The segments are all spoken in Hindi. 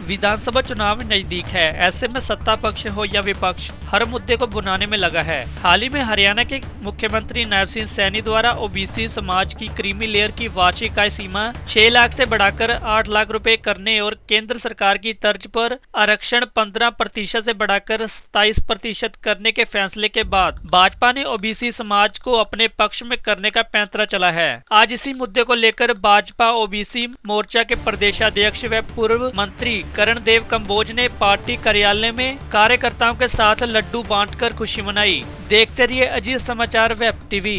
विधानसभा चुनाव नजदीक है। ऐसे में सत्ता पक्ष हो या विपक्ष हर मुद्दे को भुनाने में लगा है। हाल ही में हरियाणा के मुख्यमंत्री नायब सिंह सैनी द्वारा ओबीसी समाज की क्रीमी लेयर की वार्षिक आय सीमा 6 लाख से बढ़ाकर 8 लाख रुपए करने और केंद्र सरकार की तर्ज पर आरक्षण 15% से बढ़ाकर 27% करने के फैसले के बाद भाजपा ने ओबीसी समाज को अपने पक्ष में करने का पैंतरा चला है। आज इसी मुद्दे को लेकर भाजपा ओबीसी मोर्चा के प्रदेशाध्यक्ष व पूर्व मंत्री करणदेव कंबोज ने पार्टी कार्यालय में कार्यकर्ताओं के साथ लड्डू बांटकर खुशी मनाई। देखते रहिए अजीत समाचार वेब टीवी।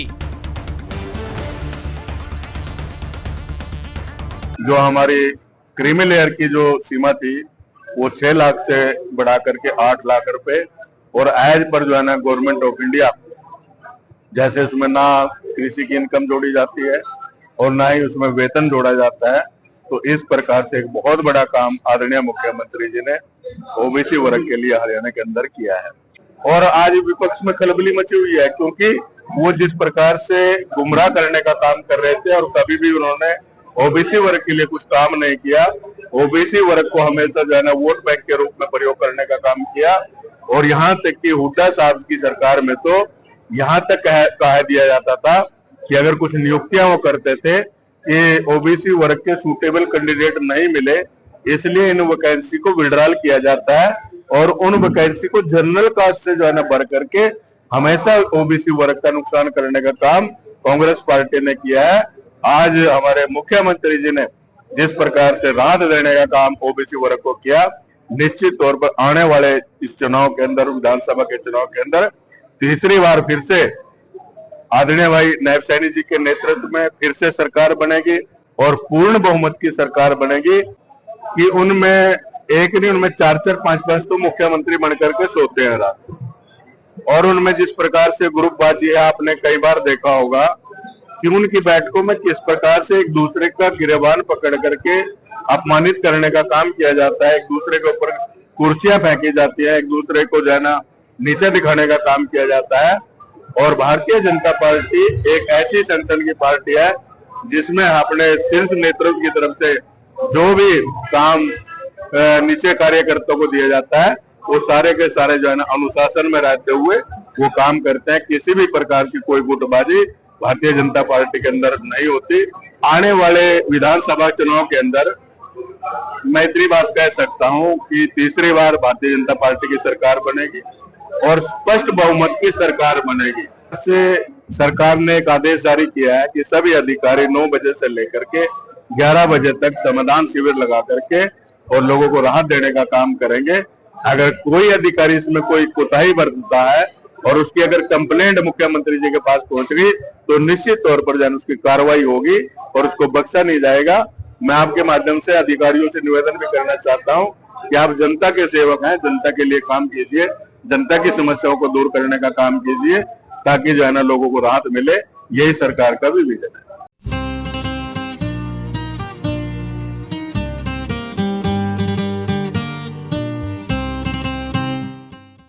जो हमारी क्रीमी लेयर की जो सीमा थी वो 6 लाख से बढ़ा करके 8 लाख रुपए और एज पर जो है ना गवर्नमेंट ऑफ इंडिया, जैसे उसमें ना कृषि की इनकम जोड़ी जाती है और ना ही उसमें वेतन जोड़ा जाता है, तो इस प्रकार से एक बहुत बड़ा काम आदरणीय मुख्यमंत्री जी ने ओबीसी वर्ग के लिए हरियाणा के अंदर किया है। और आज विपक्ष में खलबली मची हुई है, क्योंकि वो जिस प्रकार से गुमराह करने का काम कर रहे थे और कभी भी उन्होंने ओबीसी वर्ग के लिए कुछ काम नहीं किया। ओबीसी वर्ग को हमेशा जो है ना वोट बैंक के रूप में प्रयोग करने का काम किया। और यहाँ तक कि हुड्डा साहब की सरकार में तो यहाँ तक कह दिया जाता था कि अगर कुछ नियुक्तियां वो करते थे कि ओबीसी वर्ग के सूटेबल कैंडिडेट नहीं मिले, इसलिए इन वैकेंसी को विड्रॉल किया जाता है और उन वैकेंसी को जनरल कास्ट से जो है ना भर करके हमेशा ओबीसी वर्ग का नुकसान करने का काम कांग्रेस पार्टी ने किया है। आज हमारे मुख्यमंत्री जी ने जिस प्रकार से राहत देने का काम ओबीसी वर्ग को किया, निश्चित तौर पर आने वाले इस चुनाव के अंदर, विधानसभा के चुनाव के अंदर तीसरी बार फिर से आदरणीय भाई नायब सैनी जी के नेतृत्व में फिर से सरकार बनेगी और पूर्ण बहुमत की सरकार बनेगी कि उनमें एक नहीं, उनमें 4-4, 5-5 तो मुख्यमंत्री बनकर के सोते हैं रात। और उनमें जिस प्रकार से ग्रुपबाजी है, आपने कई बार देखा होगा कि उनकी बैठकों में किस प्रकार से एक दूसरे का गिरेबान पकड़ करके अपमानित करने का काम किया जाता है, एक दूसरे के ऊपर कुर्सियां फेंकी जाती है, एक दूसरे को जो है ना नीचे दिखाने का काम किया जाता है। और भारतीय जनता पार्टी एक ऐसी संगठन की पार्टी है जिसमें अपने शीर्ष नेतृत्व की तरफ से जो भी काम नीचे कार्यकर्ताओं को दिया जाता है, वो सारे के सारे जो है ना अनुशासन में रहते हुए वो काम करते हैं। किसी भी प्रकार की कोई गुटबाजी भारतीय जनता पार्टी के अंदर नहीं होती। आने वाले विधानसभा चुनाव के अंदर मैं इतनी बात कह सकता हूं कि तीसरी बार भारतीय जनता पार्टी की सरकार बनेगी और स्पष्ट बहुमत की सरकार बनेगी। से सरकार ने एक आदेश जारी किया है कि सभी अधिकारी 9 बजे से लेकर के 11 बजे तक समाधान शिविर लगा करके और लोगों को राहत देने का काम करेंगे। अगर कोई अधिकारी इसमें कोई कोताही बरतता है और उसकी अगर कंप्लेंट मुख्यमंत्री जी के पास पहुंच गई तो निश्चित तौर पर जन उसकी कार्रवाई होगी और उसको बख्शा नहीं जाएगा। मैं आपके माध्यम से अधिकारियों से निवेदन भी करना चाहता हूं कि आप जनता के सेवक हैं, जनता के लिए काम कीजिए, जनता की समस्याओं को दूर करने का काम कीजिए ताकि जो है ना लोगों को राहत मिले। यही सरकार का भी विजन है।